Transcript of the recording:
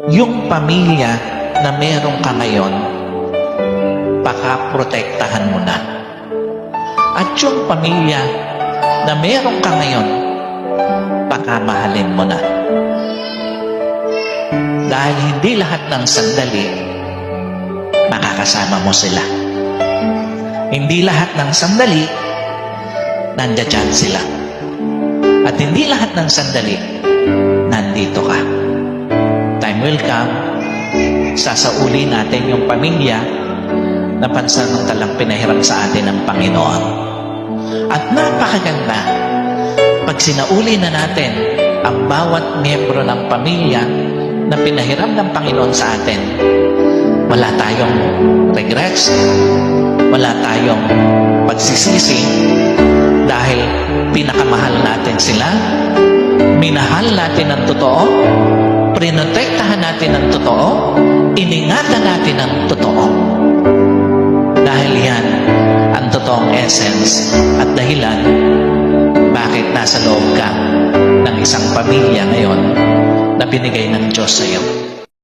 Yung pamilya na meron ka ngayon, pakaprotektahan mo na. At yung pamilya na meron ka ngayon, pakamahalin mo na. Dahil hindi lahat ng sandali, makakasama mo sila. Hindi lahat ng sandali, nandiyan sila. At hindi lahat ng sandali, nandito ka. Time will come, sasauli natin yung pamilya na pansamantalang pinahiram sa atin ng Panginoon. At napakaganda, pag sinauli na natin ang bawat miyembro ng pamilya na pinahiram ng Panginoon sa atin, wala tayong regrets, wala tayong pagsisisi, dahil pinakamahal natin sila, minahal natin ng totoo, prinotektahan natin ng totoo, iningatan natin ng totoo. Dahil yan ang totoong essence at dahilan bakit nasa loob ka ng isang pamilya ngayon na binigay ng Diyos sa iyo.